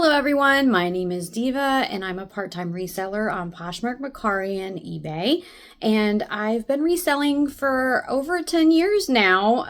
Hello everyone, my name is Diva and I'm a part-time reseller on Poshmark, MERCARI, and eBay. And I've been reselling for over 10 years now.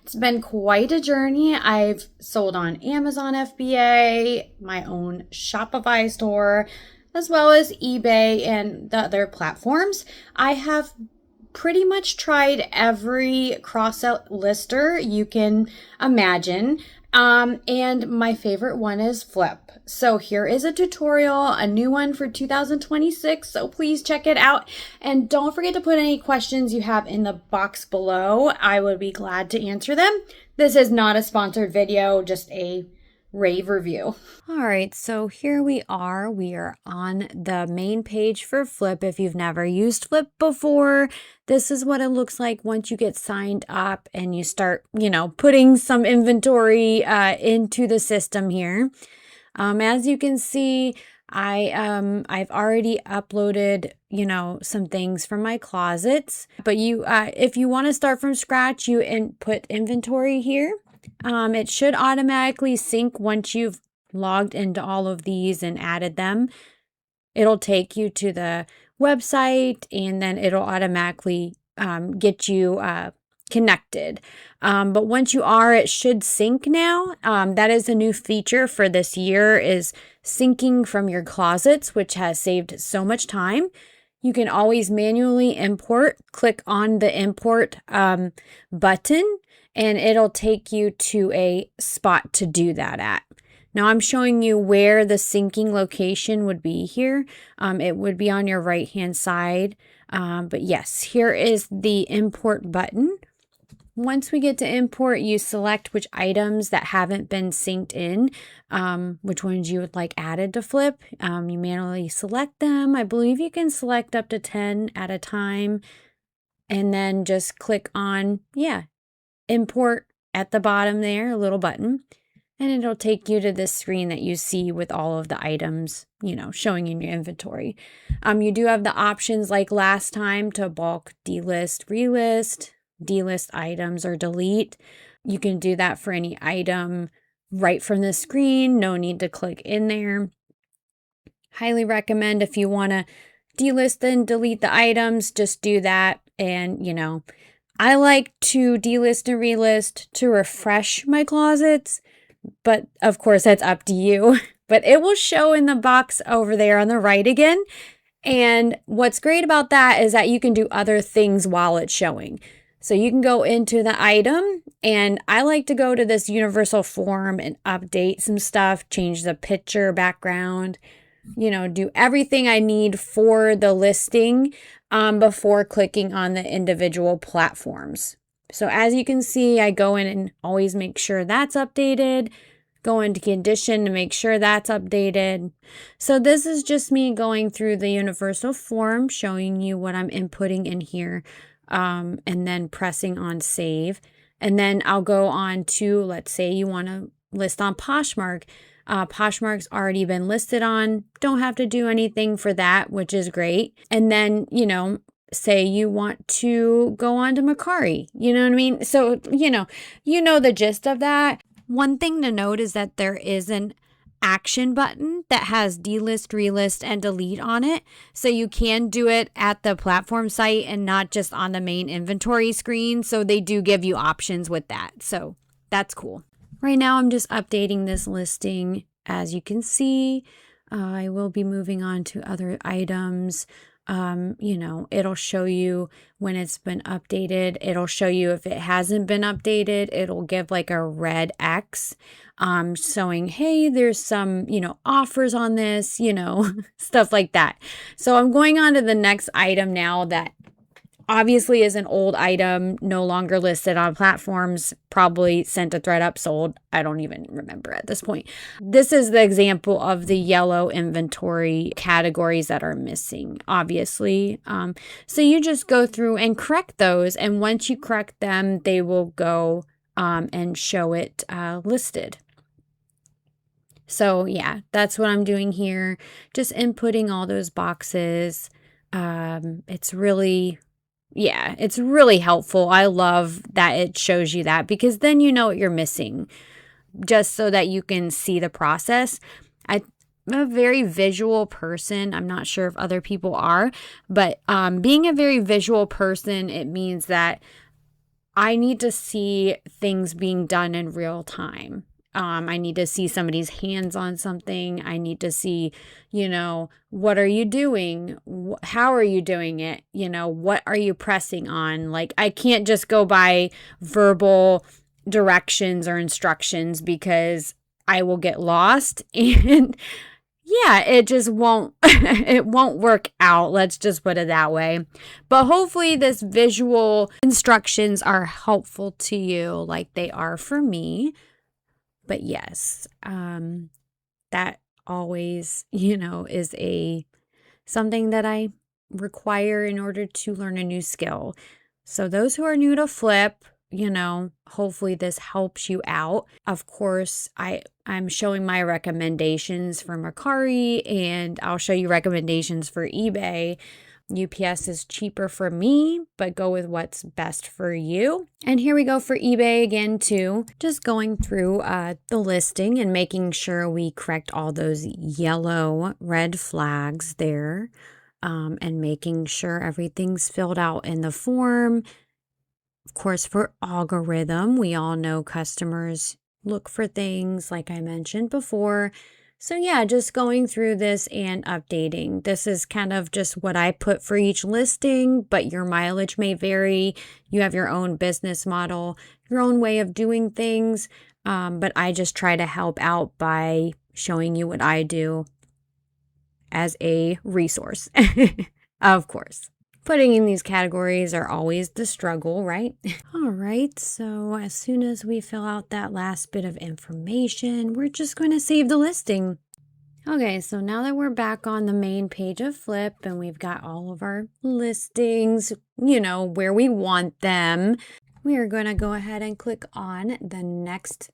It's been quite a journey. I've sold on Amazon FBA, my own Shopify store, as well as eBay and the other platforms. I have pretty much tried every cross-out lister you can imagine. And my favorite one is Flyp. So here is a tutorial, a new one for 2026. So please check it out. And don't forget to put any questions you have in the box below. I would be glad to answer them. This is not a sponsored video, just a rave review. All right, so here we are. We are on the main page for Flyp. If you've never used Flyp before, this is what it looks like once you get signed up and you start, putting some inventory into the system here. As you can see, I've already uploaded, some things from my closets. But if you want to start from scratch, you input inventory here. It should automatically sync once you've logged into all of these and added them. It'll take you to the website and then it'll automatically get you connected. But once you are, it should sync now. That is a new feature for this year, is syncing from your closets, which has saved so much time. You can always manually import. Click on the import button and it'll take you to a spot to do that at. Now I'm showing you where the syncing location would be here. It would be on your right hand side. But yes, here is the import button. Once we get to import, you select which items that haven't been synced in, which ones you would like added to Flyp. You manually select them. I believe you can select up to 10 at a time. And then just click on, import at the bottom there, a little button. And it'll take you to this screen that you see with all of the items, showing in your inventory. You do have the options like last time to bulk delist, relist, delist items, or delete. You can do that for any item right from the screen. No need to click in there. Highly recommend if you want to delist and delete the items, just do that. And, I like to delist and relist to refresh my closets. But of course, that's up to you. But it will show in the box over there on the right again. And what's great about that is that you can do other things while it's showing. So you can go into the item, and I like to go to this universal form and update some stuff, change the picture, background, do everything I need for the listing before clicking on the individual platforms. So as you can see, I go in and always make sure that's updated, go into condition to make sure that's updated. So this is just me going through the universal form, showing you what I'm inputting in here, and then pressing on save. And then I'll go on to, let's say you want to list on Poshmark. Poshmark's already been listed on, don't have to do anything for that, which is great. And then, say you want to go on to MERCARI, you know what I mean? So, you know the gist of that. One thing to note is that there is an action button that has delist, relist, and delete on it. So you can do it at the platform site and not just on the main inventory screen. So they do give you options with that. So that's cool. Right now, I'm just updating this listing. As you can see, I will be moving on to other items. It'll show you when it's been updated. It'll show you if it hasn't been updated. It'll give like a red X, showing, hey, there's some, offers on this, stuff like that. So I'm going on to the next item now that obviously is an old item, no longer listed on platforms, probably sent to ThredUp, sold. I don't even remember at this point. This is the example of the yellow inventory categories that are missing, obviously. So you just go through and correct those. And once you correct them, they will go and show it listed. So yeah, that's what I'm doing here. Just inputting all those boxes. It's really helpful. I love that it shows you that, because then you know what you're missing. just so that you can see the process. I'm a very visual person. I'm not sure if other people are, but being a very visual person, it means that I need to see things being done in real time. I need to see somebody's hands on something. I need to see, what are you doing? How are you doing it? What are you pressing on? Like, I can't just go by verbal directions or instructions because I will get lost and yeah, it just won't it won't work out. Let's just put it that way. But hopefully this visual instructions are helpful to you like they are for me. But yes, that always, is something that I require in order to learn a new skill. So those who are new to Flip, hopefully this helps you out. Of course, I'm showing my recommendations for MERCARI, and I'll show you recommendations for eBay. UPS is cheaper for me, but go with what's best for you. And here we go for eBay again too. Just going through the listing and making sure we correct all those yellow red flags there, and making sure everything's filled out in the form. Of course, for algorithm, we all know customers look for things like I mentioned before. So yeah, just going through this and updating. This is kind of just what I put for each listing, but your mileage may vary. You have your own business model, your own way of doing things. But I just try to help out by showing you what I do as a resource, of course. Putting in these categories are always the struggle, right? All right, so as soon as we fill out that last bit of information, we're just going to save the listing. Okay, so now that we're back on the main page of Flip and we've got all of our listings, where we want them, we are going to go ahead and click on the next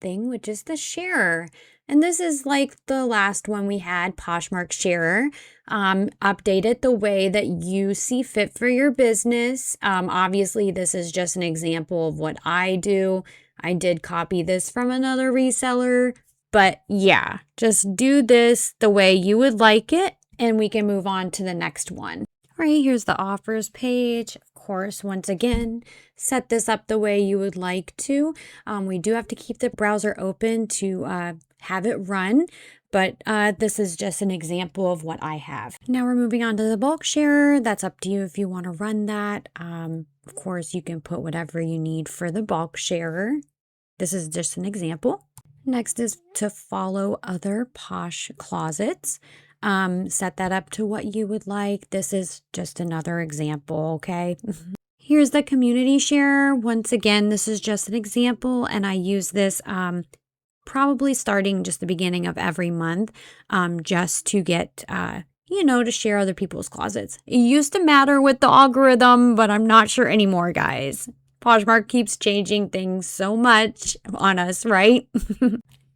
thing, which is the sharer. And this is like the last one we had, Poshmark sharer. Update it the way that you see fit for your business. Obviously, this is just an example of what I do. I did copy this from another reseller, but yeah, just do this the way you would like it, and we can move on to the next one. All right, here's the offers page. Of course, once again, set this up the way you would like to. We do have to keep the browser open to have it run, but this is just an example of what I have. Now we're moving on to the bulk sharer. That's up to you if you want to run that. Of course, you can put whatever you need for the bulk sharer. This is just an example. Next is to follow other Posh closets. Set that up to what you would like. This is just another example, okay? Here's the community share. Once again, this is just an example, and I use this probably starting just the beginning of every month, just to get, to share other people's closets. It used to matter with the algorithm, but I'm not sure anymore, guys. Poshmark keeps changing things so much on us, right?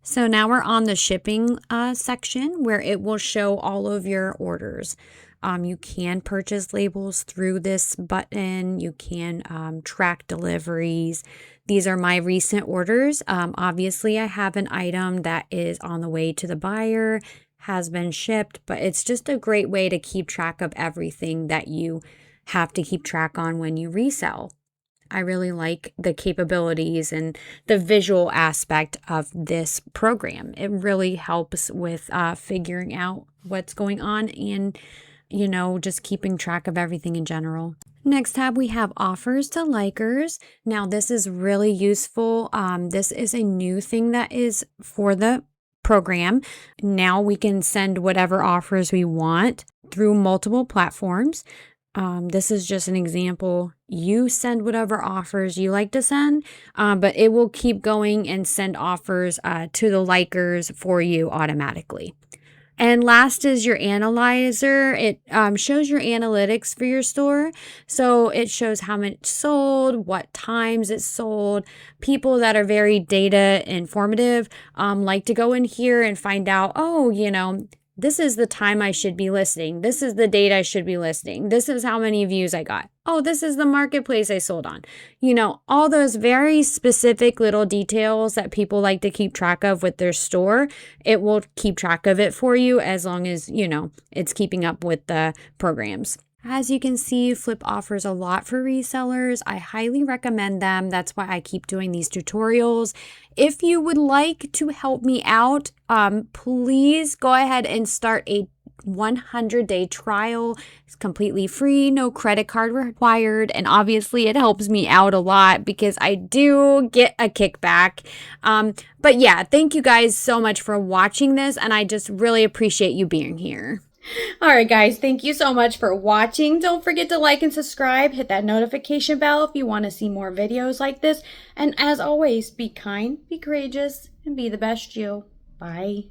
So now we're on the shipping section where it will show all of your orders. You can purchase labels through this button. You can track deliveries. These are my recent orders. Obviously, I have an item that is on the way to the buyer, has been shipped, but it's just a great way to keep track of everything that you have to keep track on when you resell. I really like the capabilities and the visual aspect of this program. It really helps with figuring out what's going on and, just keeping track of everything in general. Next tab, we have offers to likers. Now, this is really useful. This is a new thing that is for the program. Now we can send whatever offers we want through multiple platforms. This is just an example. You send whatever offers you like to send, but it will keep going and send offers to the likers for you automatically. And last is your analyzer. It shows your analytics for your store. So it shows how much sold, what times it's sold. People that are very data informative like to go in here and find out, This is the time I should be listing. This is the date I should be listing. This is how many views I got. Oh, this is the marketplace I sold on. You know, all those very specific little details that people like to keep track of with their store, it will keep track of it for you as long as, you know, it's keeping up with the programs. As you can see, Flyp offers a lot for resellers. I highly recommend them. That's why I keep doing these tutorials. If you would like to help me out, please go ahead and start a 100-day trial. It's completely free, no credit card required, and obviously it helps me out a lot because I do get a kickback. But yeah, thank you guys so much for watching this, and I just really appreciate you being here. All right, guys, thank you so much for watching. Don't forget to like and subscribe. Hit that notification bell if you want to see more videos like this. And as always, be kind, be courageous, and be the best you. Bye.